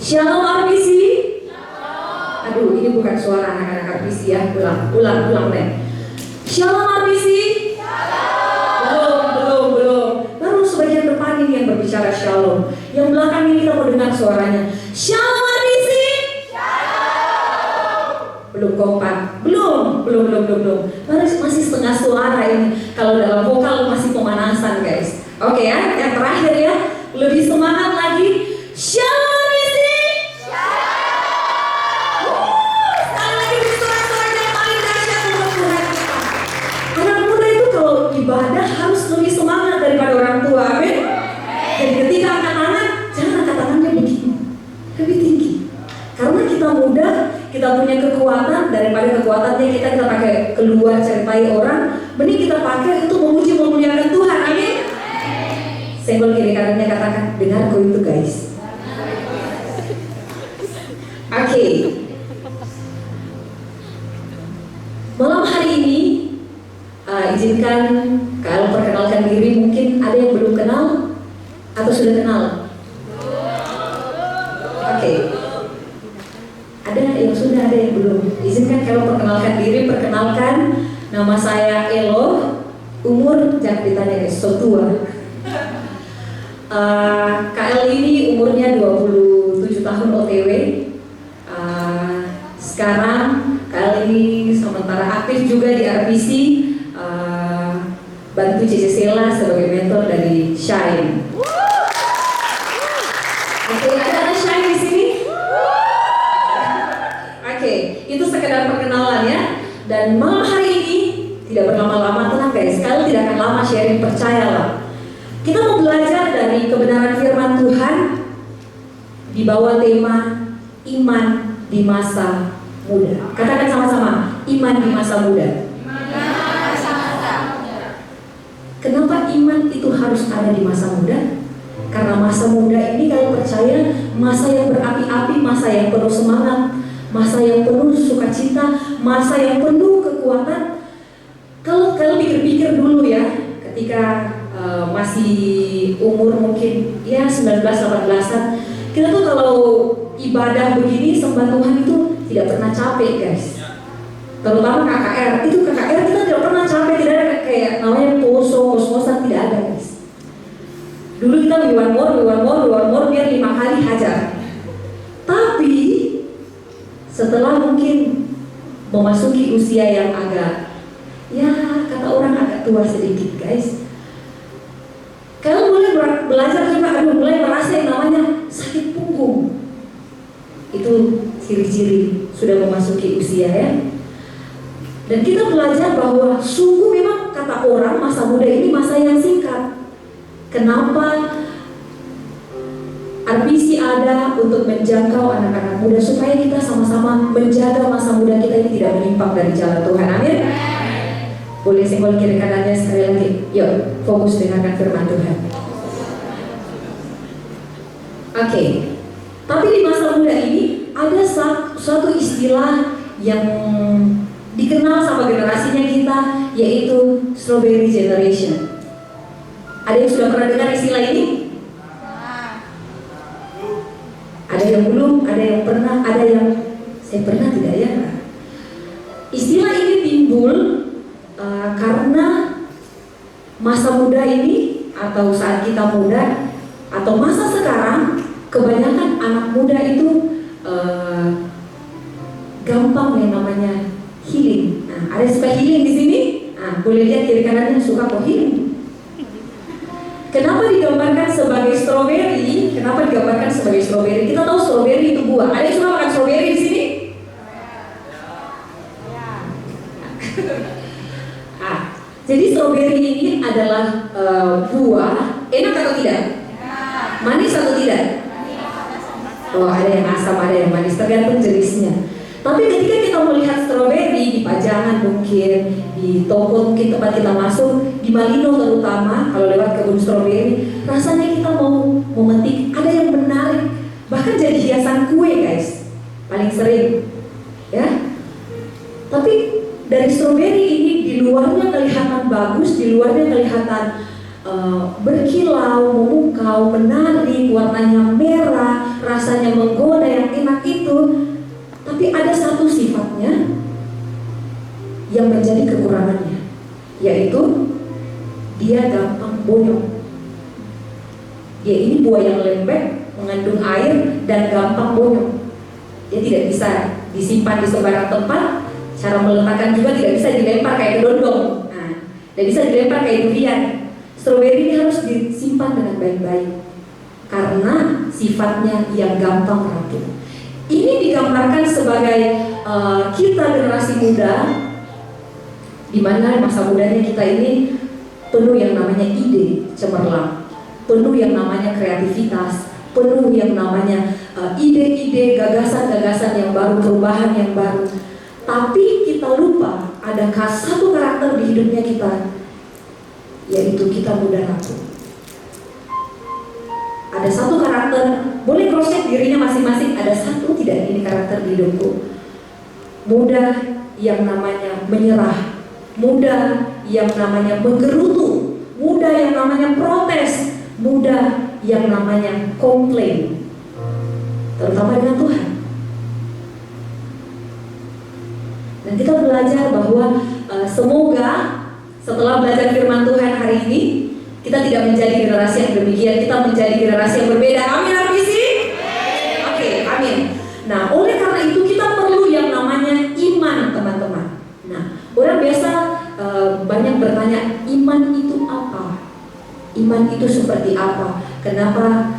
Shalom RBC. Aduh, ini bukan suara anak-anak RBC ya. Ulang deh. Shalom RBC. Belum. Baru sebagian depan ini yang berbicara shalom. Yang belakang ini kita mau dengar suaranya. Shalom RBC. Belum kompak. Belum. Masih setengah suara ini. Kalau dalam vokal masih pemanasan, guys. Oke ya, yang terakhir ya. Lebih semangat lagi. Shalom. Ibadah harus lebih semangat daripada orang tua, amin. Jadi ketika angkat tangan, jangan angkat tangannya begini, lebih tinggi. Karena kita muda, kita punya kekuatan. Daripada kekuatannya kita pakai keluar ceritai orang, mending kita pakai untuk memuji memuliakan Tuhan, amin. Senggol kiri kanannya katakan, dengar kau itu guys. Oke. Malam hari ini izinkan kalau perkenalkan diri. Mungkin ada yang belum kenal atau sudah kenal? Oke. Ada yang sudah, ada yang belum. Izinkan kalau perkenalkan diri. Perkenalkan, nama saya Elo. Umur jangan ditanya guys, so tua. KL ini umurnya 27 tahun OTW. Sekarang KL ini sementara aktif juga di RPC. Bantu Cici Sela sebagai mentor dari Shine. Oke, ada Shine di sini? Oke, itu sekedar perkenalan ya. Dan malam hari ini tidak berlama-lama, tenang guys. Kalian tidak akan lama sharing, percayalah. Kita mau belajar dari kebenaran firman Tuhan di bawah tema iman di masa muda. Katakan sama-sama, iman di masa muda. Kenapa iman itu harus ada di masa muda? Karena masa muda ini kalau percaya, masa yang berapi-api, masa yang penuh semangat, masa yang penuh sukacita, masa yang penuh kekuatan. Kalau pikir-pikir dulu ya, ketika masih umur mungkin ya 19-18an, kita tuh kalau ibadah begini sembah Tuhan itu tidak pernah capek guys. Terutama KKR, itu KKR kita tidak pernah capek, tidak ada kayak namanya kos-kosan, tidak ada guys. Dulu kita we want more biar 5 kali hajar. Tapi setelah mungkin memasuki usia yang agak, ya kata orang agak tua sedikit guys, kalian mulai belajar juga, mulai merasa yang namanya sakit punggung. Itu ciri-ciri sudah memasuki usia ya. Dan kita belajar bahwa sungguh memang kata orang masa muda ini masa yang singkat. Kenapa RPC ada untuk menjangkau anak-anak muda supaya kita sama-sama menjaga masa muda kita ini tidak menyimpang dari jalan Tuhan, amin. Boleh senggol kiri kanannya sekali lagi. Yuk, fokus dengarkan firman Tuhan. Oke. Tapi di masa muda ini ada suatu istilah yang dikenal sama generasinya kita, yaitu strawberry generation. Ada yang sudah pernah dengar istilah ini? Ada yang belum, ada yang pernah, ada yang saya pernah tidak ya? Istilah ini timbul karena masa muda ini atau saat kita muda atau masa sekarang, kebanyakan anak muda itu gampang yang namanya healing. Nah, ada yang suka healing di sini? Nah, boleh lihat kiri kanannya suka kok healing. Kenapa digambarkan sebagai strawberry? Kenapa digambarkan sebagai strawberry? Kita tahu strawberry itu buah. Ada yang suka makan strawberry di sini? Jadi strawberry ini adalah buah. Enak atau tidak? Manis atau tidak? Oh, ada yang asam, ada yang manis, tergantung jenisnya. Tapi ketika kita melihat stroberi di pajangan mungkin, di toko mungkin tempat kita masuk, di Malino terutama, kalau lewat kebun stroberi, rasanya kita mau memetik, ada yang menarik, bahkan jadi hiasan kue guys, paling sering, ya. Tapi dari stroberi ini di luarnya kelihatan bagus, di luarnya kelihatan berkilau, memukau, menarik, warnanya merah, rasanya menggoda, Tapi ada satu sifatnya yang menjadi kekurangannya, yaitu dia gampang bonyok. Dia ini buah yang lembek, mengandung air, dan gampang bonyok. Dia tidak bisa disimpan di sembarang tempat. Cara meletakkan juga tidak bisa dilempar kayak kedondong. Tidak bisa dilempar kayak durian. Stroberi ini harus disimpan dengan baik-baik karena sifatnya yang gampang rapuh. Ini digambarkan sebagai kita generasi muda, di mana masa mudanya kita ini penuh yang namanya ide cemerlang, penuh yang namanya kreativitas, penuh yang namanya ide-ide, gagasan-gagasan yang baru, perubahan yang baru. Tapi kita lupa ada satu karakter di hidupnya kita, yaitu kita mudah rapuh. Ada satu karakter, boleh cross check dirinya masing-masing. Ada satu tidak ini karakter di hidupku. Mudah yang namanya menyerah, mudah yang namanya menggerutu, mudah yang namanya protes, mudah yang namanya komplain, terutama dengan Tuhan. Dan kita belajar bahwa semoga setelah belajar firman Tuhan hari ini, kita tidak menjadi generasi yang demikian, kita menjadi generasi yang berbeda. Amin, amin sih? Oke, amin. Nah, oleh karena itu kita perlu yang namanya iman, teman-teman. Nah, orang biasa banyak bertanya, iman itu apa? Iman itu seperti apa? Kenapa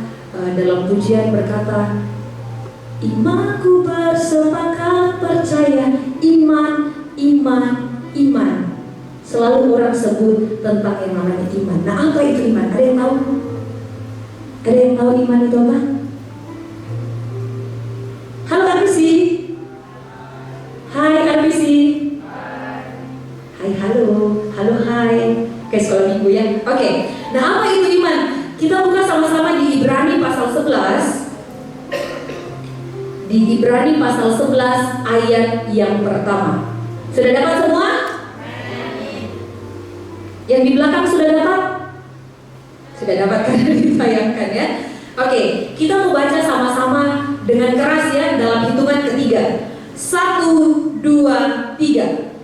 dalam pujian berkata, imanku bersepakat percaya, iman, iman, iman. Selalu orang sebut tentang yang namanya iman. Nah, apa itu iman? Ada yang tahu? Ada yang tahu iman itu apa? Halo RBC. Hai RBC. Hai, halo. Halo, hai. Kayak sekolah minggu ya. Oke. Nah, apa itu iman? Kita buka sama-sama di Ibrani pasal 11. Di Ibrani pasal 11 ayat yang pertama. Sudah dapat semua? Yang di belakang sudah dapat? Sudah dapat karena ditayangkan ya. Oke, kita mau baca sama-sama dengan keras ya dalam hitungan ketiga. 1, 2, 3.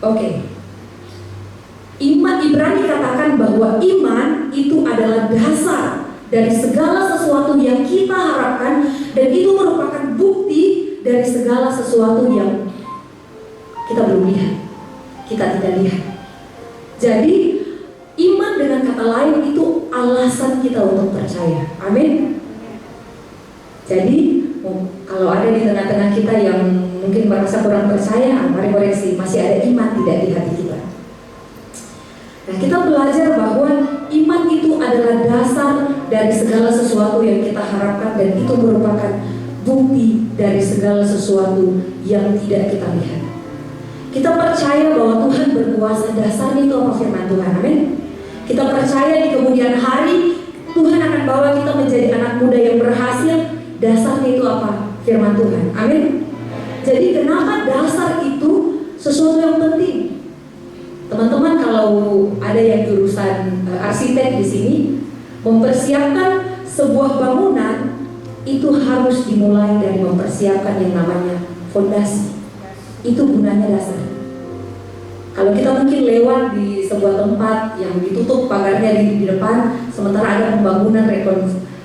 Oke. Iman, Ibrani katakan bahwa iman itu adalah dasar dari segala sesuatu yang kita harapkan, dan itu merupakan bukti dari segala sesuatu yang kita belum lihat, kita tidak lihat. Jadi iman dengan kata lain itu alasan kita untuk percaya. Amin. Jadi kalau ada di tengah-tengah kita yang mungkin merasa kurang percaya, mari koreksi, masih ada iman tidak di hati kita. Nah, kita belajar bahwa iman itu adalah dasar dari segala sesuatu yang kita harapkan, dan itu merupakan bukti dari segala sesuatu yang tidak kita lihat. Kita percaya bahwa Tuhan berkuasa, dasarnya itu apa? Firman Tuhan, amin. Kita percaya di kemudian hari Tuhan akan bawa kita menjadi anak muda yang berhasil, dasarnya itu apa? Firman Tuhan, amin. Jadi kenapa dasar itu sesuatu yang penting? Teman-teman, kalau ada yang jurusan arsitek di sini, mempersiapkan sebuah bangunan itu harus dimulai dari mempersiapkan yang namanya fondasi. Itu gunanya dasar. Kalau kita mungkin lewat di sebuah tempat yang ditutup pagarnya di depan, sementara ada pembangunan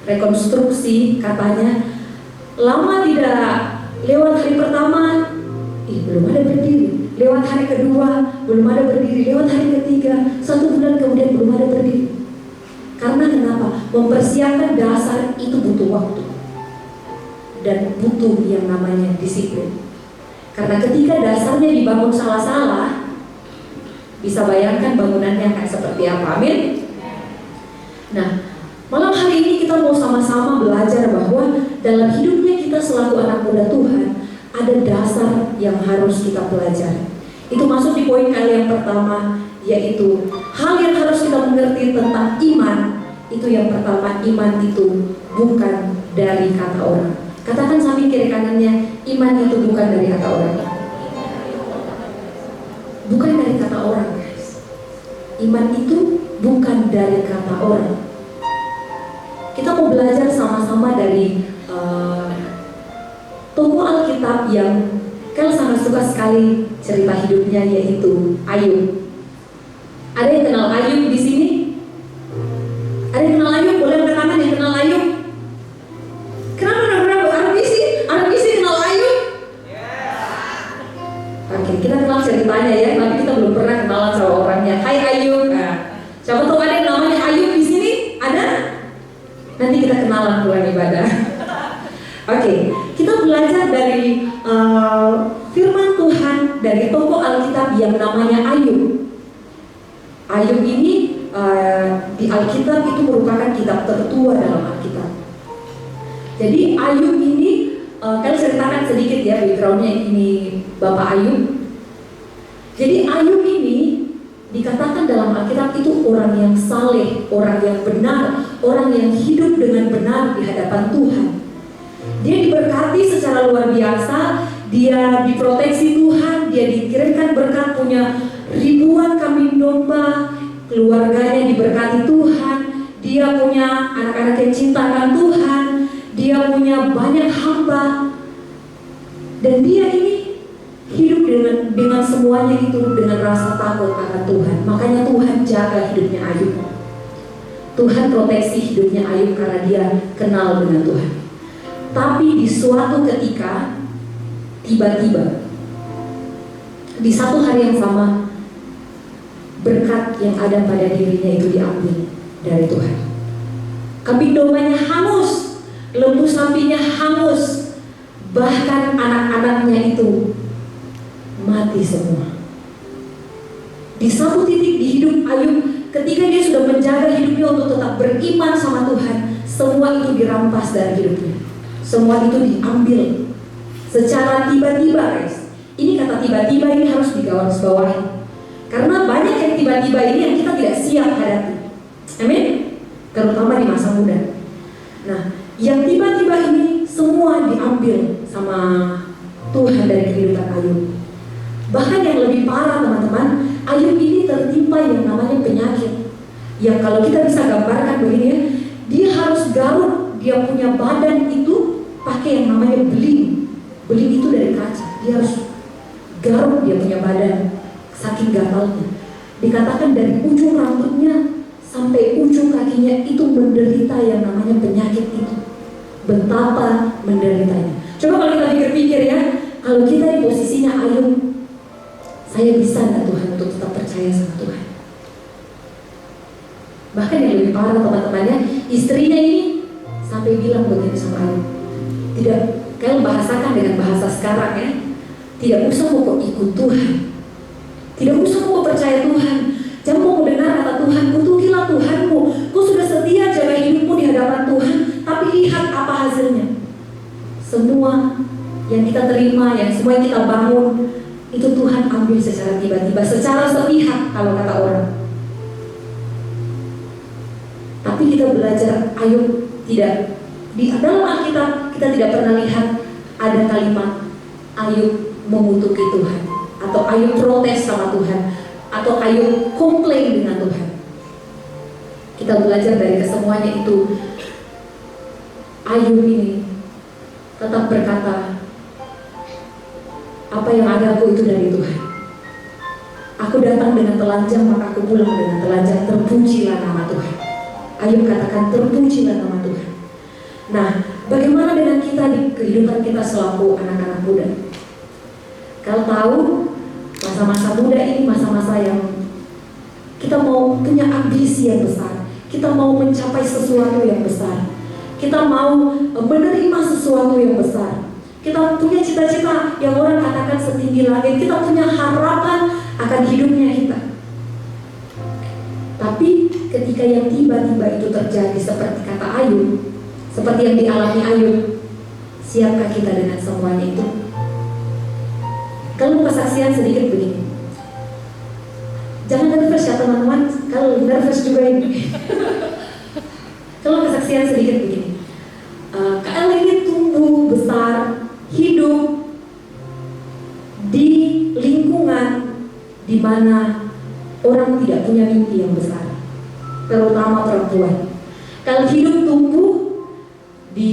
rekonstruksi, katanya lama tidak lewat hari pertama, belum ada berdiri. Lewat hari kedua, belum ada berdiri. Lewat hari ketiga, 1 bulan kemudian belum ada berdiri. Karena kenapa? Mempersiapkan dasar itu butuh waktu dan butuh yang namanya disiplin. Karena ketika dasarnya dibangun salah-salah, bisa bayangkan bangunannya akan seperti apa. Amin. Nah, malam hari ini kita mau sama-sama belajar bahwa dalam hidupnya kita selaku anak muda Tuhan, ada dasar yang harus kita pelajari. Itu masuk di poin kali yang pertama, yaitu hal yang harus kita mengerti tentang iman. Itu yang pertama, iman itu bukan dari kata orang. Katakan samping kiri kanannya, iman itu bukan dari kata orang. Bukan dari kata orang, guys. Iman itu bukan dari kata orang. Kita mau belajar sama-sama dari tokoh Alkitab yang kalian sangat suka sekali cerita hidupnya, yaitu Ayub. Ada yang kenal Ayub di sini? Ada yang kenal Ayub? Boleh angkat tangan yang kenal Ayub? Kenapa? Ada visi kenal Ayub? Oke, kita kenal ceritanya ya, tapi kita belum pernah kenalan sama orangnya. Hai Ayub. Nah, siapa tahu ada yang namanya Ayub di sini? Ada? Nanti kita kenalan bulan ibadah. Oke, kita belajar dari firman Tuhan dari tokoh Alkitab yang namanya Ayub. Ayub ini di Alkitab itu merupakan kitab tertua dalam Alkitab. Jadi Ayub ini, kalian ceritakan sedikit ya backgroundnya ini Bapak Ayub. Jadi Ayub ini dikatakan dalam Alkitab itu orang yang saleh, orang yang benar, orang yang hidup dengan benar di hadapan Tuhan. Dia diberkati secara luar biasa, dia diproteksi Tuhan, dia dikirimkan berkat, punya ribuan kambing domba, keluarganya diberkati Tuhan, dia punya anak-anak yang cintakan Tuhan, dia punya banyak hamba, dan dia ini hidup dengan semuanya itu dengan rasa takut akan Tuhan. Makanya Tuhan jaga hidupnya Ayub. Tuhan proteksi hidupnya Ayub karena dia kenal dengan Tuhan. Tapi di suatu ketika, tiba-tiba di satu hari yang sama, berkat yang ada pada dirinya itu diambil dari Tuhan. Kambing dombanya hangus, lembu sapinya hangus, bahkan anak-anaknya itu mati semua. Di satu titik di hidup Ayub, ketika dia sudah menjaga hidupnya untuk tetap beriman sama Tuhan, semua itu dirampas dari hidupnya. Semua itu diambil secara tiba-tiba, guys. Ini kata tiba-tiba ini harus digarisbawahi. Karena banyak yang tiba-tiba ini yang kita tidak siap hadapi. Amin? Terutama di masa muda. Nah, yang tiba-tiba ini semua diambil sama Tuhan dari kehidupan Ayub. Bahkan yang lebih parah teman-teman, Ayub ini tertimpa yang namanya penyakit. Yang kalau kita bisa gambarkan begini ya, dia harus garuk, dia punya badan itu pakai yang namanya beling. Beling itu dari kaca, dia harus garuk dia punya badan, saking gatalnya. Dikatakan dari ujung rambutnya sampai ujung kakinya itu menderita yang namanya penyakit itu. Betapa menderitanya. Coba kalau kita pikir-pikir ya, kalau kita di posisinya Ayub, saya bisa nggak Tuhan untuk tetap percaya sama Tuhan? Bahkan yang lebih parah teman-temannya, istrinya ini sampai bilang begini sama Ayub, tidak, kalian bahasakan dengan bahasa sekarang ya, tidak usah mau ikut Tuhan, tidak usah mau percaya Tuhan, jangan mau mendengar kata Tuhan, kutukilah Tuhanmu, kau sudah setia jaga hidupmu di hadapan Tuhan, tapi lihat apa hasilnya. Semua yang kita terima, yang semua yang kita bangun, itu Tuhan ambil secara tiba-tiba, secara sepihak kalau kata orang. Tapi kita belajar Ayub tidak, di dalam Alkitab kita tidak pernah lihat ada kalimat Ayub mengutuki Tuhan, atau Ayub protes sama Tuhan, atau Ayub komplain dengan Tuhan. Kita belajar dari kesemuanya itu, Ayub ini tetap berkata, apa yang ada aku itu dari Tuhan. Aku datang dengan telanjang, maka aku pulang dengan telanjang. Terpujilah nama Tuhan. Ayub katakan, terpujilah nama Tuhan. Nah, bagaimana dengan kita di kehidupan kita selaku anak-anak muda? Kalau tahu, masa-masa muda ini masa-masa yang kita mau punya ambisi yang besar, kita mau mencapai sesuatu yang besar, kita mau menerima sesuatu yang besar, kita punya cita-cita yang orang katakan setinggi langit, kita punya harapan akan hidupnya kita. Tapi ketika yang tiba-tiba itu terjadi seperti kata Ayub, seperti yang dialami Ayub, siapkah kita dengan semuanya itu? Kalau kesaksian sedikit begini, jangan nervous ya teman-teman, kalau nervous juga ini. Kalau kesaksian sedikit begini, KL ini tumbuh besar, hidup di lingkungan di mana orang tidak punya mimpi yang besar, terutama perempuan. Kalau hidup tumbuh di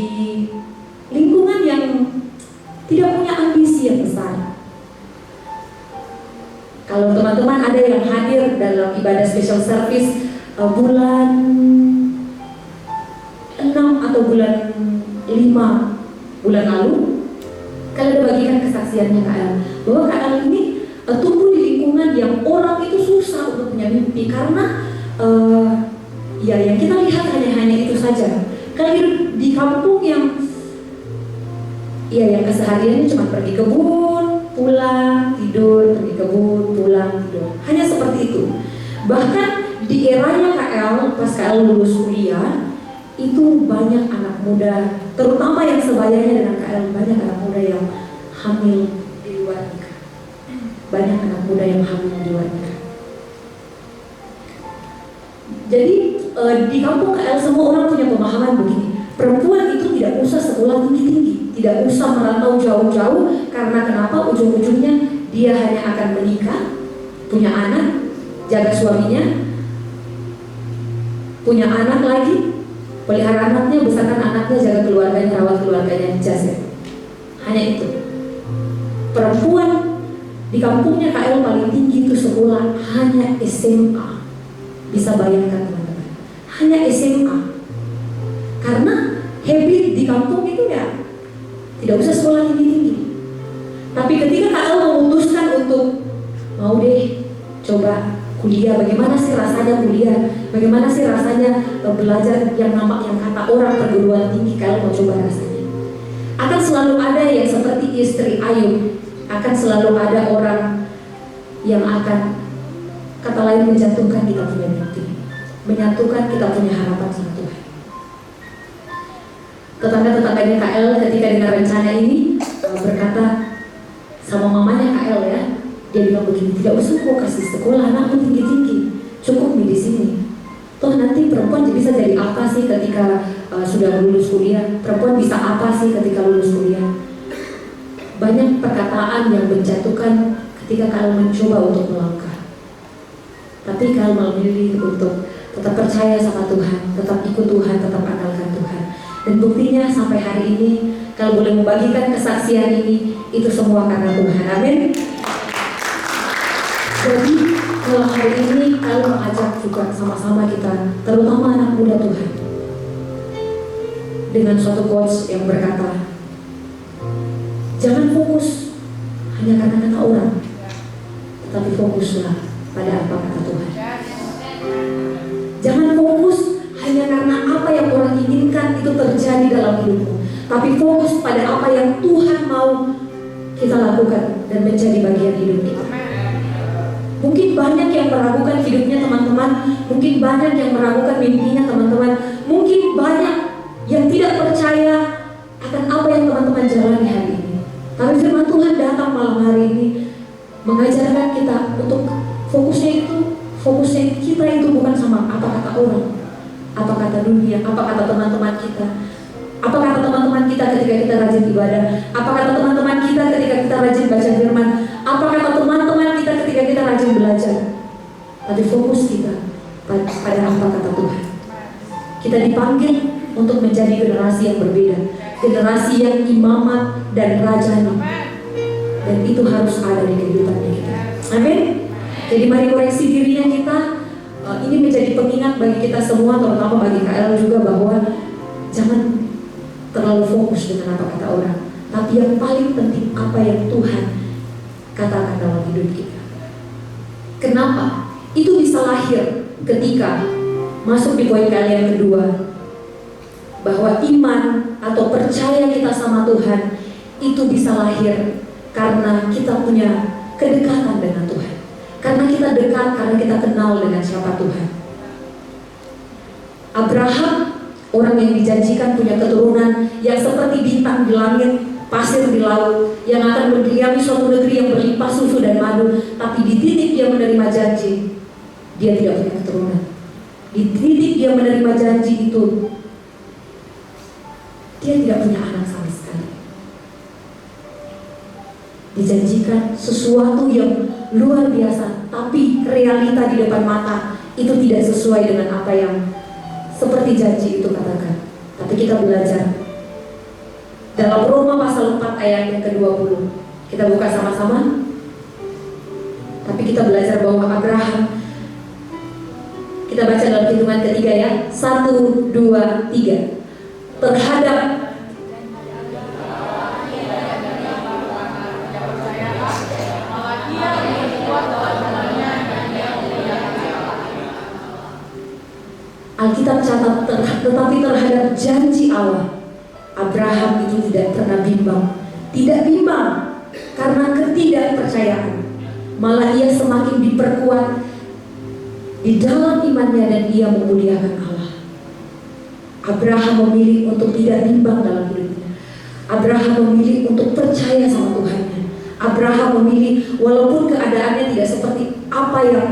lingkungan yang tidak punya ambisi yang besar. Kalau teman-teman ada yang hadir dalam ibadah special service bulan 6 atau bulan 5 bulan lalu, kalau ada bagikan kesaksiannya KL, bahwa KL ini tumbuh di lingkungan yang orang itu susah untuk punya mimpi karena ya yang kita lihat hanya itu saja. Kalau hidup di kampung yang yang kesehariannya cuma pergi kebun, pulang, tidur, pergi kebun, pulang, tidur. Hanya seperti itu. Bahkan di eranya KL, pas KL lulus kuliah, itu banyak anak muda, terutama yang sebayanya dengan KL, banyak anak muda yang hamil di luar nikah. Banyak anak muda yang hamil di luar nikah. Jadi di kampung KL semua orang punya pemahaman begini, perempuan itu tidak usah sekolah tinggi-tinggi, tidak usah merantau jauh-jauh, karena kenapa? Ujung-ujungnya dia hanya akan menikah, punya anak, jaga suaminya, punya anak lagi, pelihara anaknya, besarkan anaknya, jaga keluarganya, rawat keluarganya, jasa. Hanya itu. Perempuan di kampungnya KL paling tinggi itu sekolah hanya SMA. Bisa bayangkan teman-teman, hanya SMA. Karena habit di kampung itu ya tidak usah sekolah tinggi-tinggi. Tapi ketika KL memutuskan untuk mau deh coba kuliah, bagaimana sih rasanya kuliah, bagaimana sih rasanya belajar yang kata orang perguruan tinggi, KL mau coba rasanya. Akan selalu ada yang seperti istri Ayub, akan selalu ada orang yang akan kata lain menjatuhkan kita punya mimpi, menyatukan kita punya harapan sama Tuhan. Tetangga-tetangganya KL ketika dengar rencana ini berkata sama mamanya KL ya, dia bilang begini, tidak usah kau kasih sekolah anakmu tinggi-tinggi, cukup di sini. Toh nanti perempuan bisa jadi apa sih ketika sudah lulus kuliah? Perempuan bisa apa sih ketika lulus kuliah? Banyak perkataan yang menjatuhkan ketika kalian mencoba untuk melangkah. Tapi kalian memilih untuk tetap percaya sama Tuhan, tetap ikut Tuhan, tetap andalkan Tuhan. Dan buktinya sampai hari ini, kalau boleh membagikan kesaksian ini, itu semua karena Tuhan. Amin. Jadi kalau hari ini kalau mengajak juga sama-sama kita, terutama anak muda Tuhan, dengan suatu quotes yang berkata, jangan fokus hanya karena kata orang, tetapi fokuslah pada apa kata Tuhan. Jangan fokus hanya karena apa yang orang inginkan itu terjadi dalam hidupmu, tapi fokus pada apa yang Tuhan mau kita lakukan dan menjadi bagian hidup kita. Mungkin banyak yang meragukan hidupnya teman-teman, mungkin banyak yang meragukan mimpinya teman-teman, mungkin banyak yang tidak percaya akan apa yang teman-teman jalani hari ini. Tapi firman Tuhan datang malam hari ini mengajarkan kita untuk fokusnya kita itu bukan sama apa kata orang, apa kata dunia, apa kata teman-teman kita, apa kata teman-teman kita ketika kita rajin ibadah, apa kata teman-teman kita ketika kita rajin baca firman, apa kata teman-teman kita ketika kita rajin belajar. Tapi fokus kita pada apa kata Tuhan. Kita dipanggil untuk menjadi generasi yang berbeda, generasi yang imamat dan rajani, dan itu harus ada di kehidupan kita. Amin. Jadi mari koreksi dirinya kita. Ini menjadi pengingat bagi kita semua, terutama bagi KL juga, bahwa jangan terlalu fokus dengan apa kata orang, tapi yang paling penting apa yang Tuhan katakan dalam hidup kita. Kenapa? Itu bisa lahir ketika masuk di poin kalian kedua, bahwa iman atau percaya kita sama Tuhan itu bisa lahir karena kita punya kedekatan dengan Tuhan. Karena kita dekat, karena kita kenal dengan siapa Tuhan. Abraham, orang yang dijanjikan punya keturunan yang seperti bintang di langit, pasir di laut, yang akan mendiami suatu negeri yang berlimpah susu dan madu. Tapi di titik dia menerima janji, dia tidak punya keturunan. Di titik dia menerima janji itu, dia tidak punya anak sama sekali. Dijanjikan sesuatu yang luar biasa, tapi realita di depan mata itu tidak sesuai dengan apa yang seperti janji itu katakan. Tapi kita belajar dalam Roma pasal 4 ayat yang ke-20. Kita buka sama-sama. Tapi kita belajar bahwa Abraham, kita baca dalam hitungan ketiga ya, 1, 2, 3. Terhadap Alkitab catat, tetapi terhadap janji Allah, Abraham itu tidak pernah bimbang. Tidak bimbang karena ketidakpercayaan. Malah ia semakin diperkuat di dalam imannya dan ia memuliakan Allah. Abraham memilih untuk tidak bimbang dalam hidupnya. Abraham memilih untuk percaya sama Tuhannya. Abraham memilih walaupun keadaannya tidak seperti apa yang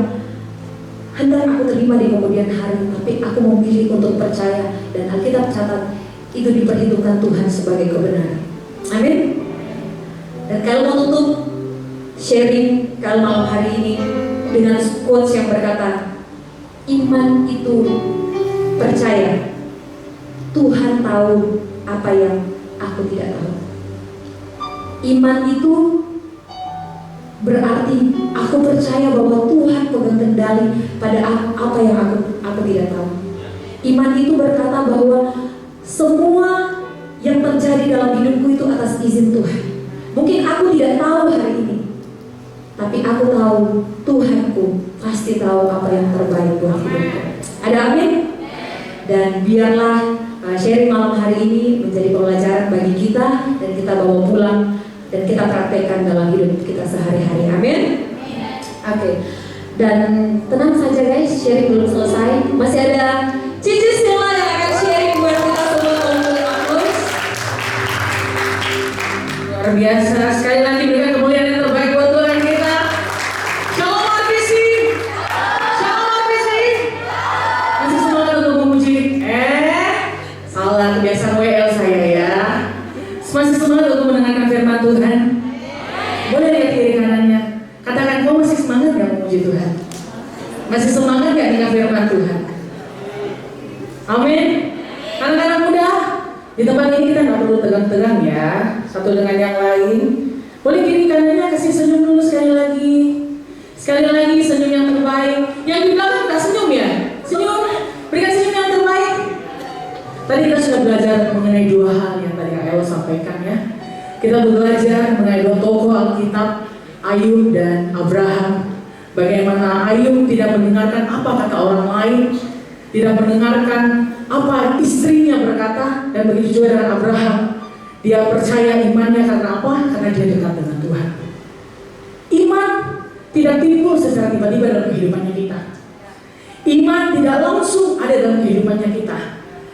hendak aku terima di kemudian hari, tapi aku memilih untuk percaya, dan Alkitab catat itu diperhitungkan Tuhan sebagai kebenaran. Amin. Dan kalau mau tutup sharing kalau malam hari ini dengan quotes yang berkata, iman itu percaya Tuhan tahu apa yang aku tidak tahu. Iman itu berarti aku percaya bahwa Tuhan pegang kendali pada apa yang aku tidak tahu. Iman itu berkata bahwa semua yang terjadi dalam hidupku itu atas izin Tuhan. Mungkin aku tidak tahu hari ini, tapi aku tahu Tuhanku pasti tahu apa yang terbaik buat hidupku. Ada amin? Dan biarlah sharing malam hari ini menjadi pelajaran bagi kita, dan kita bawa pulang dan kita praktekkan dalam hidup kita sehari-hari. Amin? Oke. Dan tenang saja guys, sharing belum selesai. Masih ada Cici Stella yang akan sharing buat kita semua. Luar biasa. Sekali lagi berikan kemuliaan yang terbaik buat Tuhan kita. Shalom RPC. Shalom RPC. Masih semangat untuk memuji? Salah, kebiasaan WL saya ya. Masih semangat untuk mendengarkan firman Tuhan? Boleh lihat kiri kanannya. Katakan, kau masih semangat gak memuji Tuhan? Masih semangat gak dengan firman Tuhan? Amin. Anak-anak muda, di tempat ini kita gak perlu tegang-tegang ya, satu dengan yang lain. Boleh kiri kanannya kasih senyum dulu sekali lagi. Sekali lagi senyum yang terbaik. Yang di belakang gak senyum ya? Senyum, berikan senyum yang terbaik. Tadi kita sudah belajar mengenai dua hal yang tadi Kak Elo sampaikan ya. Kita belajar mengenai dua tokoh Alkitab, Ayub dan Abraham. Bagaimana Ayub tidak mendengarkan apa kata orang lain, tidak mendengarkan apa istrinya berkata, dan begitu juga dengan Abraham. Dia percaya imannya karena apa? Karena dia dekat dengan Tuhan. Iman tidak timbul secara tiba-tiba dalam kehidupannya kita. Iman tidak langsung ada dalam kehidupannya kita.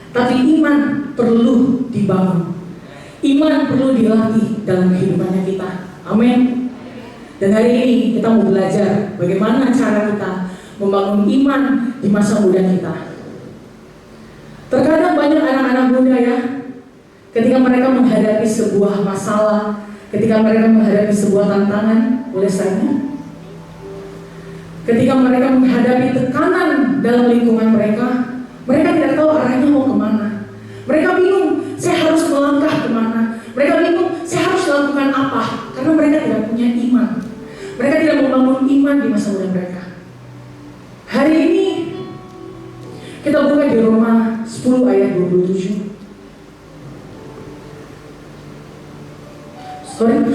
Tapi iman perlu dibangun. Iman perlu dilatih dalam kehidupannya kita. Amin. Dan hari ini kita mau belajar bagaimana cara kita membangun iman di masa muda kita. Terkadang banyak anak-anak muda ya, ketika mereka menghadapi sebuah masalah, ketika mereka menghadapi sebuah tantangan, boleh saya? Ketika mereka menghadapi tekanan dalam lingkungan mereka, mereka tidak tahu arahnya mau kemana. Mereka bingung, saya harus melangkah kemana. Mereka bingung, saya harus lakukan apa. Karena mereka tidak punya iman. Mereka tidak membangun iman di masa muda mereka. Hari ini kita buka di Roma 10 ayat 27.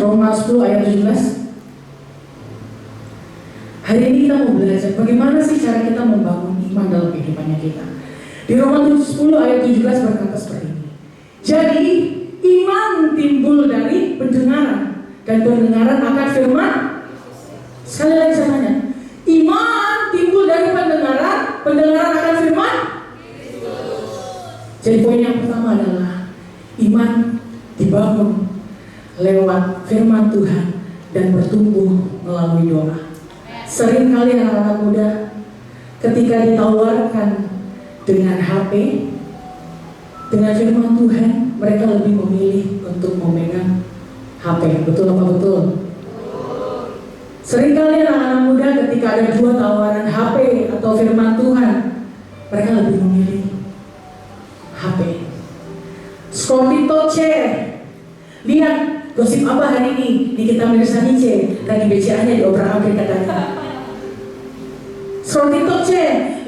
Roma 10 ayat 17. Hari ini kita mau belajar bagaimana sih cara kita membangun iman dalam kehidupannya kita. Di Roma 10 ayat 17 berkata seperti ini. Jadi iman timbul dari pendengaran, dan pendengaran akan firman. Sekali lagi saya tanya, iman timbul dari pendengaran, pendengaran akan firman. Jadi poin yang pertama adalah iman dibangun lewat firman Tuhan dan bertumbuh melalui doa. Seringkali anak-anak muda ketika ditawarkan dengan HP, dengan firman Tuhan, mereka lebih memilih untuk memegang HP. Betul apa betul? Seringkali anak-anak muda ketika ada dua tawaran HP atau firman Tuhan, mereka lebih memilih HP. Scroll TikTok, lihat gosip apa hari ini di kita Mirsani lagi BCA-nya diobrak-abrik katanya. Scroll TikTok,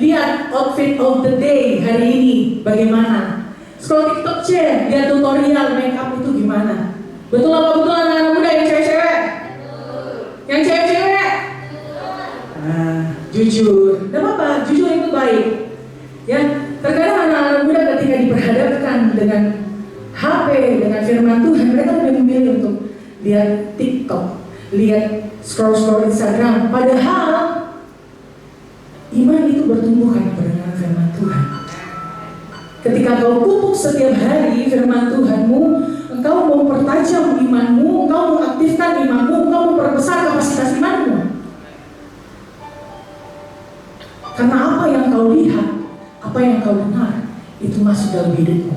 lihat outfit of the day hari ini bagaimana. Scroll TikTok, lihat tutorial makeup itu gimana. Betul apa betul anak-anak muda yang cewek-cewek? Yang cewek-cewek? Jujur, tidak apa-apa, jujur itu baik. Ya, terkadang anak-anak muda ketika diperhadapkan dengan HP, dengan firman Tuhan, mereka lebih memilih untuk lihat TikTok, lihat scroll Instagram. Padahal iman itu bertumbuh karena mendengar firman Tuhan. Ketika kau pupuk setiap hari firman Tuhanmu, engkau mempertajam imanmu, engkau mengaktifkan imanmu, engkau memperbesar kapasitas imanmu. Karena apa yang kau lihat, apa yang kau dengar, itu masuk dalam hidupmu.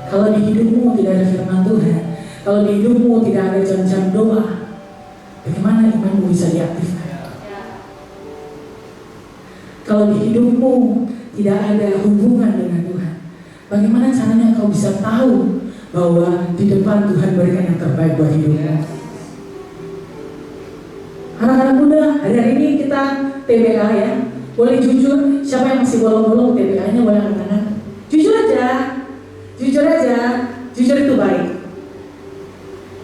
Kalau di hidupmu tidak ada firman Tuhan, kalau di hidupmu tidak ada jam-jam doa, bagaimana imanmu bisa diaktifkan? Kalau di hidupmu tidak ada hubungan dengan Tuhan, bagaimana caranya kau bisa tahu bahwa di depan Tuhan berikan yang terbaik buat hidupmu? Anak-anak muda, hari ini kita TBK ya. Boleh jujur, siapa yang masih bolong-bolong TBK-nya boleh angkat tangan. Jujur aja, jujur aja, jujur itu baik.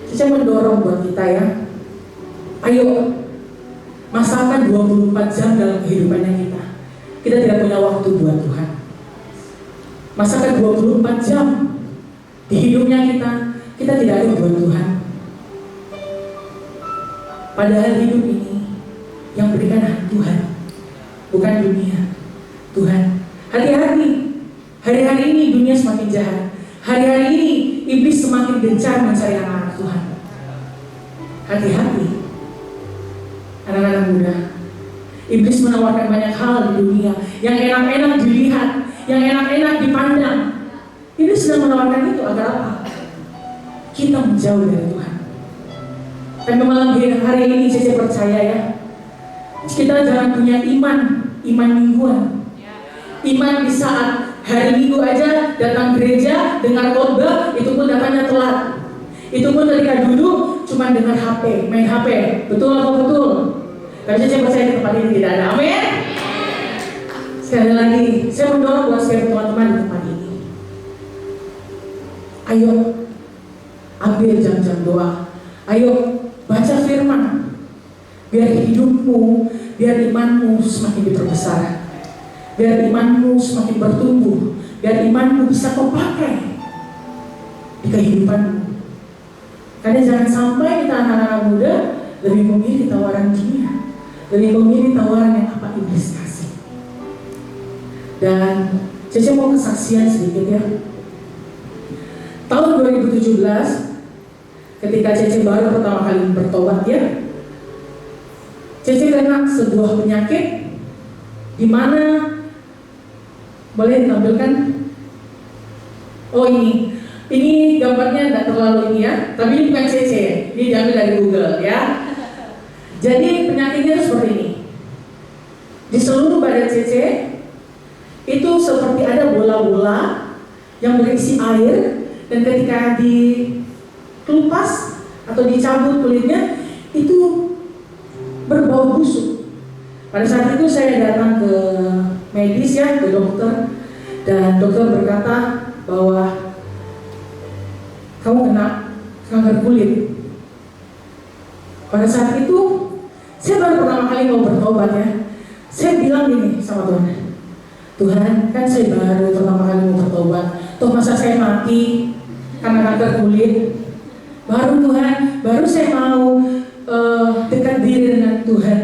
Saya mendorong buat kita ya. Ayo, masakan 24 jam dalam kehidupannya kita. Kita tidak punya waktu buat Tuhan. Masakan 24 jam di hidupnya kita tidak ada buat Tuhan. Padahal hidup ini yang berikan Tuhan, bukan dunia. Tuhan, hati-hati. Hari-hari ini dunia semakin jahat. Hari-hari ini iblis semakin gencar mencari anak-anak Tuhan. Hati-hati, anak-anak muda. Iblis menawarkan banyak hal di dunia yang enak-enak dilihat, yang enak-enak dipandang. Iblis sedang menawarkan itu agar apa? Kita menjauh dari Tuhan. Dan malam hari ini saya percaya ya, kita jangan punya iman mingguan. Iman di saat hari Minggu aja datang gereja, dengar khotbah, itu pun datangnya telat. Itu pun ketika duduk cuma dengar HP, main HP. Betul atau betul? Tapi saya percaya di tempat ini tidak ada. Amin. Sekali lagi, saya mendorong buat setiap teman-teman di tempat ini. Ayo, ambil jam-jam doa. Ayo, baca firman. Biar hidupmu, biar imanmu semakin diperbesar. Biar imanmu semakin bertumbuh. Biar imanmu bisa kau pakai di kehidupanmu. Karena jangan sampai kita anak-anak muda lebih memilih tawaran dunia, lebih memilih tawaran yang apa iblis kasih. Dan Cece mau kesaksian sedikit ya. Tahun 2017, ketika Cece baru pertama kali bertobat ya, Cece kena sebuah penyakit di mana boleh ditampilkan. Oh ini gambarnya tidak terlalu ini ya, tapi ini bukan Cece, ini diambil dari Google ya. Jadi penyakitnya itu seperti ini. Di seluruh badan Cece itu seperti ada bola-bola yang berisi air, dan ketika dikelupas atau dicabut kulitnya itu berbau busuk. Pada saat itu saya datang ke medis ya, ke dokter, dan dokter berkata bahwa kamu kena kanker kulit. Pada saat itu saya baru pertama kali mau bertobat ya. Saya bilang gini sama Tuhan, Tuhan, kan saya baru pertama kali mau bertobat, toh masa saya mati karena kanker kulit? Baru Tuhan, baru saya mau dekat diri dengan Tuhan,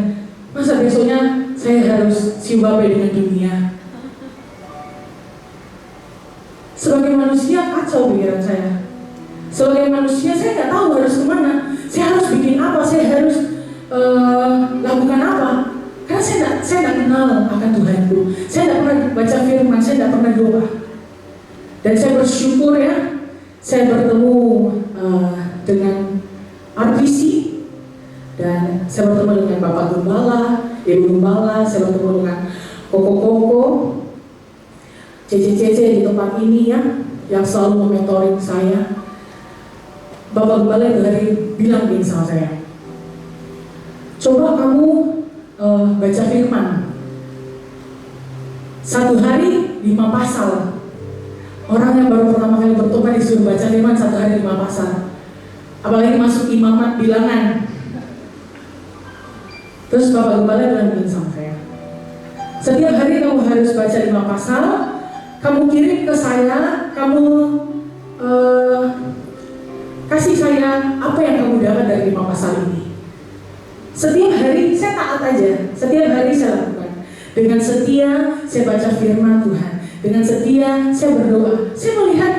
masa besoknya saya harus siwabe dengan dunia? Sebagai manusia kacau pikiran saya. Sebagai manusia saya nggak tahu harus kemana. Saya harus bikin apa? Saya harus lakukan apa? Karena saya nggak kenal akan Tuhanku. Saya nggak pernah baca firman. Saya nggak pernah doa. Dan saya bersyukur ya, saya bertemu dengan RPC hal, saya bertemu dengan koko-koko, cece-cece di tempat ini ya, yang selalu mementoring saya. Bapak Gembala itu hari bilang gini sama saya, coba kamu baca firman, 1 hari 5 pasal. Orang yang baru pertama kali bertobat disuruh baca firman 1 hari 5 pasal, apalagi masuk imamat bilangan. Terus Bapak Gembala bilang gini sama saya, setiap hari kamu harus baca 5 pasal, kamu kirim ke saya, kamu kasih saya apa yang kamu dapat dari 5 pasal ini. Setiap hari saya taat aja, setiap hari saya lakukan. Dengan setia saya baca firman Tuhan, dengan setia saya berdoa. Saya melihat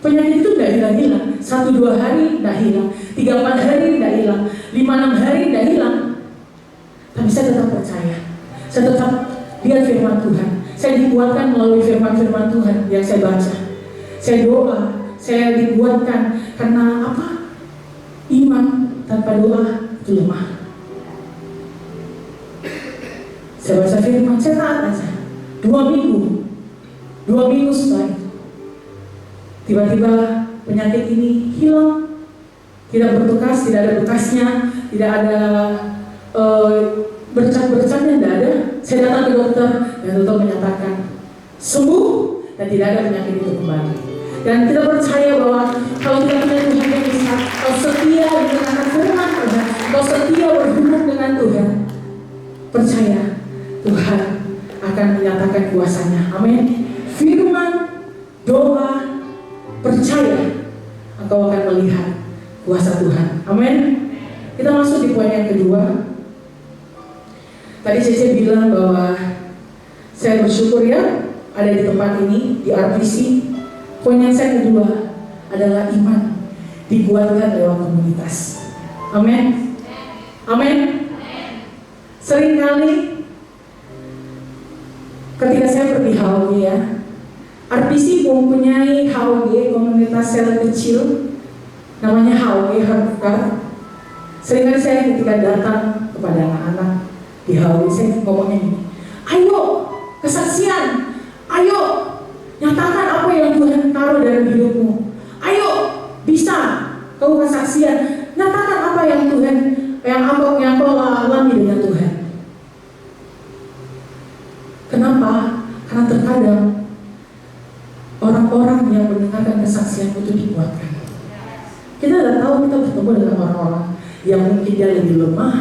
penyakit itu tidak hilang-hilang. 1-2 hari tidak hilang, 3-4 hari tidak hilang, 5-6 hari tidak hilang. Tapi saya tetap percaya, saya tetap lihat firman Tuhan. Saya dikuatkan melalui firman-firman Tuhan yang saya baca. Saya doa, saya dikuatkan karena apa? Iman tanpa doa itu lemah. Saya baca firman, saya taat aja. 2 minggu setelah itu, tiba-tiba penyakit ini hilang, tidak berbekas, tidak ada bekasnya, tidak ada bercat-bercatnya, tidak ada. Saya datang ke dokter dan dokter menyatakan sembuh dan tidak ada penyakit itu kembali. Dan kita percaya bahwa kalau kita punya Tuhan yang bisa, kalau setia dengan firman Tuhan, kalau setia berhubung dengan Tuhan, percaya Tuhan akan menyatakan kuasanya. Amin. Firman, doa, percaya engkau akan melihat kuasa Tuhan. Amin. Kita masuk di poin yang kedua. Tadi Cece bilang bahwa saya bersyukur ya ada di tempat ini, di RPC. Poin yang saya kedua adalah iman dikuatkan lewat komunitas. Amin. Amin. Seringkali ketika saya pergi HOG ya, RPC mempunyai HOG, komunitas sel kecil, namanya HOG Heart. Seringkali saya ketika datang kepada anak-anak di HOG, saya ngomongnya gini, ayo kesaksian, ayo nyatakan apa yang Tuhan taruh dalam hidupmu, ayo bisa kau kesaksian, nyatakan apa yang Tuhan, yang kau alami dengan Tuhan. Kenapa? Karena terkadang orang-orang yang mendengarkan kesaksian itu dikuatkan. Kita tidak tahu, kita bertemu dengan orang-orang yang mungkin dia lebih lemah,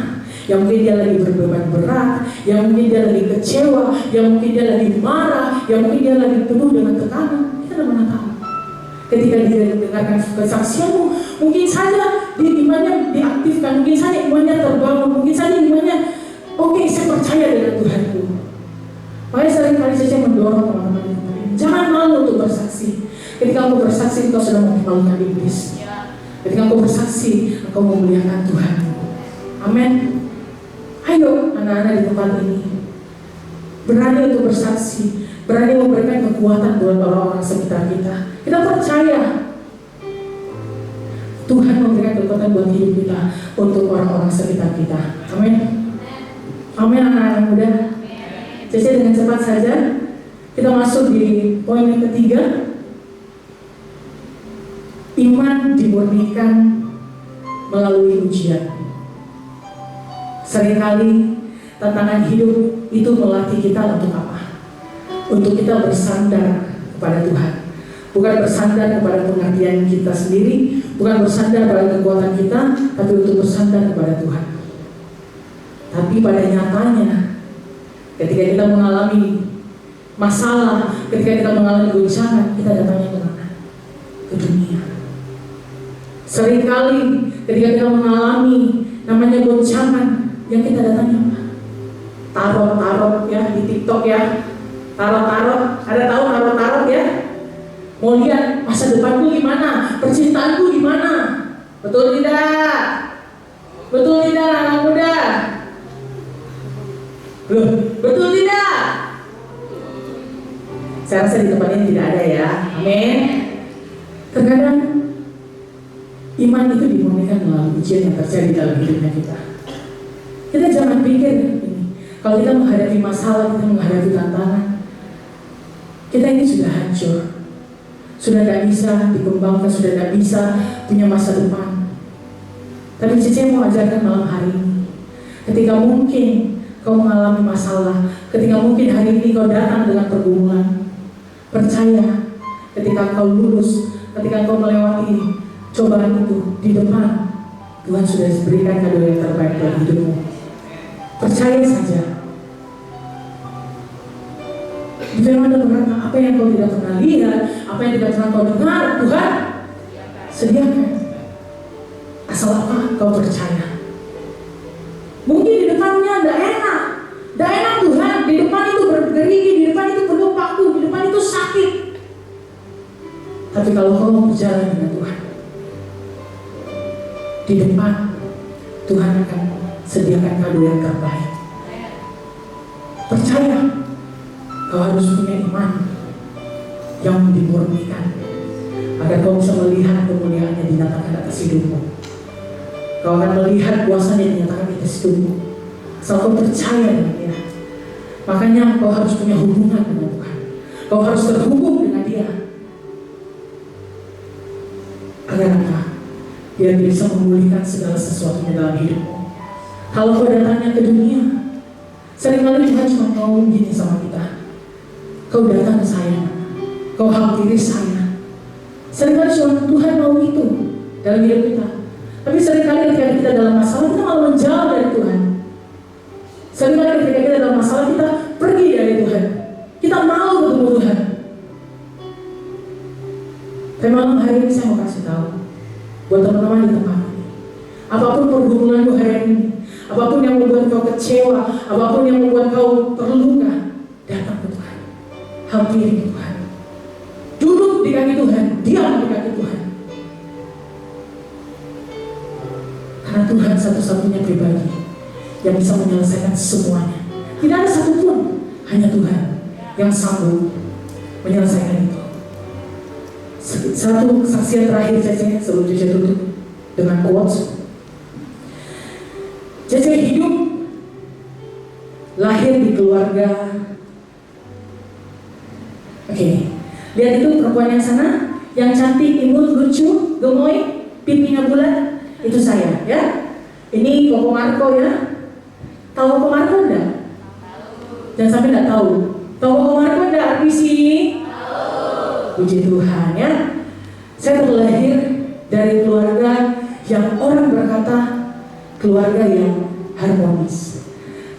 yang mungkin dia lagi berbeban berat, yang mungkin dia lagi kecewa, yang mungkin dia lagi marah, yang mungkin dia lagi penuh dengan tekanan. Kita tidak pernah tahu. Ketika dia mendengarkan kesaksianmu, mungkin saja dia imannya diaktifkan, mungkin saja imannya terbangun, mungkin saja imannya, oke, saya percaya dengan Tuhanku. Makanya seringkali saya mendorong teman-teman, jangan malu untuk bersaksi. Ketika engkau bersaksi, engkau sudah memalukan iblis. Ketika engkau bersaksi, engkau memuliakan Tuhan. Amin. Ayo anak-anak di tempat ini berani untuk bersaksi, berani memberikan kekuatan buat orang-orang sekitar kita. Kita percaya Tuhan memberikan kekuatan buat hidup kita untuk orang-orang sekitar kita. Amin. Amin anak-anak muda. Jadi dengan cepat saja kita masuk di poin yang ketiga. Iman dimurnikan melalui ujian. Seringkali tantangan hidup itu melatih kita untuk apa? Untuk kita bersandar kepada Tuhan. Bukan bersandar kepada pengertian kita sendiri, bukan bersandar pada kekuatan kita, tapi untuk bersandar kepada Tuhan. Tapi pada nyatanya, ketika kita mengalami masalah, ketika kita mengalami goncangan, kita datangnya ke mana? Ke dunia. Seringkali ketika kita mengalami namanya goncangan, yang kita datangnya apa? Tarot ya di TikTok ya. Tarot, ada tahu tarot ya? Mau lihat masa depanku gimana, percintaanku gimana? Betul tidak? Betul tidak anak muda? Betul tidak? Saya rasa di tempat ini tidak ada ya. Amin. Terkadang iman itu dimurnikan melalui ujian yang terjadi dalam hidupnya kita. Kita jangan pikir ini, Kalau kita menghadapi masalah, kita menghadapi tantangan, kita ini sudah hancur, sudah tidak bisa dikembangkan, sudah tidak bisa punya masa depan. Tapi Cici mau ajarkan malam hari ini, ketika mungkin kau mengalami masalah, ketika mungkin hari ini kau datang dengan pergumulan, percaya ketika kau lulus, ketika kau melewati cobaan itu, di depan Tuhan sudah berikan kado yang terbaik dalam hidupmu. Percaya saja. Di firman Tuhan berkata, apa yang kau tidak pernah lihat, apa yang tidak pernah kau dengar, Tuhan sediakan. Asal apa kau percaya. Mungkin di depannya tidak enak Tuhan, di depan itu bergerigi, di depan itu penuh paku, di depan itu sakit. Tapi kalau kau berjalan dengan Tuhan, di depan Tuhan akan sediakan kado yang terbaik. Percaya. Kau harus punya iman yang dimurnikan agar kau bisa melihat kemuliaannya dinyatakan atas hidupmu. Kau akan melihat kuasanya dinyatakan atas hidupmu asal kau percaya dengan dia. Makanya kau harus punya hubungan dengan Tuhan. Kau harus terhubung dengan dia. Agar apa? Biar dia bisa memulihkan segala sesuatunya dalam hidupmu. Kalau kau datangnya ke dunia, seringkali Tuhan cuma ngomong gini sama kita, kau datang ke saya, kau hampiri saya. Seringkali cuma Tuhan mau itu dalam hidup kita. Tapi seringkali ketika kita dalam masalah, kita malah menjauh dari Tuhan. Seringkali ketika kita dalam masalah, kita pergi dari Tuhan. Kita mau ketemu Tuhan. Tapi malam hari ini saya mau kasih tahu buat teman-teman di tempat ini, apapun pergumulanmu hari ini, apapun yang membuat kau kecewa, apapun yang membuat kau terluka, datang ke Tuhan. Hampiri Tuhan. Duduk di kaki Tuhan, diam di kaki Tuhan. Karena Tuhan satu-satunya pribadi yang bisa menyelesaikan semuanya. Tidak ada satupun, hanya Tuhan yang sanggup menyelesaikan itu. Satu kesaksian terakhir Cece sebelum Cece tutup dengan quotes. Cece hidup lahir di keluarga. Oke, lihat itu perempuan yang sana, yang cantik, imut, lucu, gemoy, pipinya bulat, itu saya, ya. Ini Koko Marco, ya. Tahu Koko Marco enggak? Jangan sampai enggak tahu. Tahu Koko Marco enggak, RPC? Puji Tuhan, ya. Saya terlahir dari keluarga yang orang berkata keluarga yang harmonis,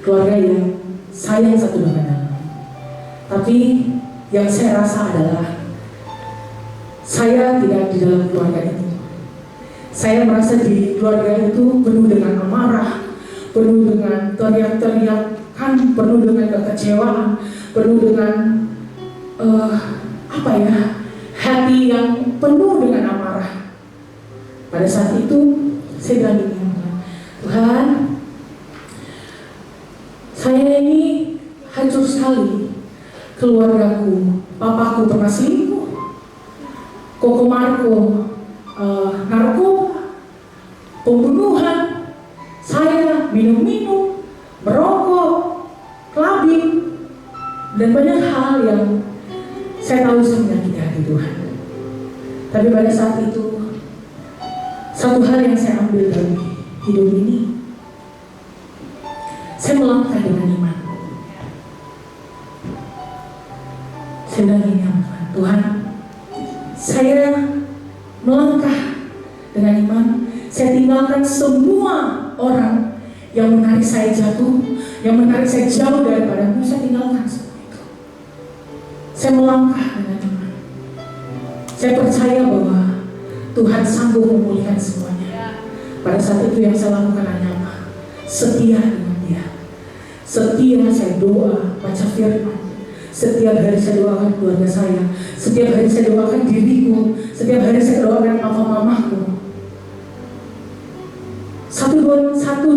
keluarga yang sayang satu dengan lain. Tapi yang saya rasa adalah saya tidak di dalam keluarga itu. Saya merasa di keluarga itu penuh dengan amarah, penuh dengan teriak-teriakan, penuh dengan kekecewaan, penuh dengan hati yang penuh dengan amarah. Pada saat itu saya bilang gini, Tuhan, saya ini hancur sekali. Keluargaku, papaku pernah selingkuh, Koko Marco narkoba, pembunuhan, saya minum-minum, merokok, clubbing, dan banyak hal yang saya tahu bisa menyakiti hati Tuhan. Tapi pada saat itu, satu hal yang saya ambil dari hidup ini, saya melangkah dengan iman. Saya bilang ini, Tuhan, saya melangkah dengan iman. Saya tinggalkan semua orang yang menarik saya jatuh, yang menarik saya jauh daripadamu. Saya tinggalkan semua itu. Saya melangkah dengan iman. Saya percaya bahwa Tuhan sanggup memulihkan semuanya. Pada saat itu yang saya lakukan hanyalah setia dengan Dia. Setia saya doa, baca firman. Setiap hari saya doakan keluarga saya. Setiap hari saya doakan diriku. Setiap hari saya doakan papa-mamaku. Satu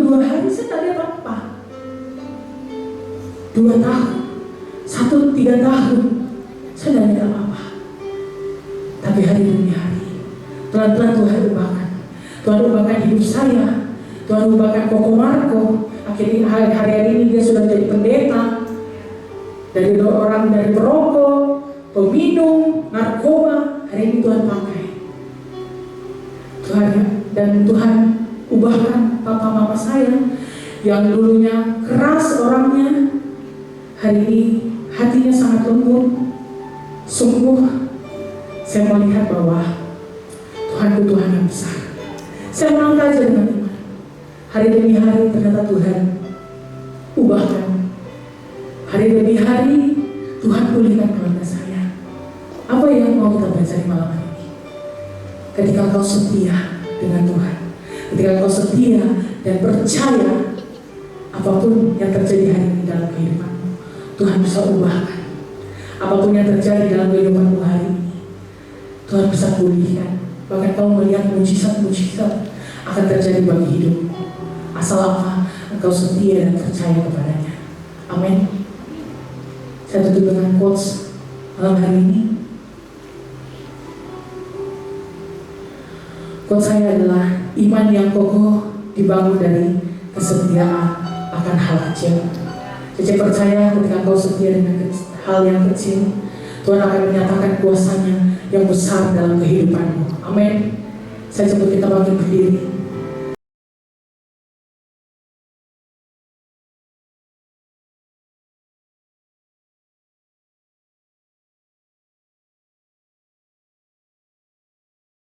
dua hari saya tak lihat apa-apa. 2 tahun, 3 tahun, saya tidak lihat apa-apa. Tapi hari demi hari, pelan-pelan Tuhan ubahkan. Tuhan ubahkan hidup saya. Tuhan ubahkan Koko Marco. Akhirnya hari ini dia sudah menjadi pendeta. Tuhan pakai. Tuhan ya, dan Tuhan ubahkan papa mama saya yang dulunya keras orangnya, hari ini hatinya sangat lembut. Sungguh saya melihat bahwa Tuhan itu Tuhan yang besar. Saya melangkah aja dengan iman. Hari demi hari ternyata Tuhan ubahkan. Hari demi hari Tuhan pulihkan keluarga saya. Apa yang mau kita baca di malam hari ini? Ketika kau setia dengan Tuhan, ketika kau setia dan percaya, apapun yang terjadi hari ini dalam kehidupanmu, Tuhan bisa ubahkan. Apapun yang terjadi dalam kehidupanmu hari ini, Tuhan bisa pulihkan. Bahkan kau melihat mujizat-mujizat akan terjadi bagi hidupmu. Asal apa? Engkau setia dan percaya kepadanya. Amin. Saya tutup dengan quotes malam hari ini. Quotes saya adalah, iman yang kokoh dibangun dari kesetiaan akan hal kecil. Cece percaya ketika kau setia dengan hal yang kecil, Tuhan akan menyatakan kuasanya yang besar dalam kehidupanmu. Amin. Saya coba kita bangkit berdiri.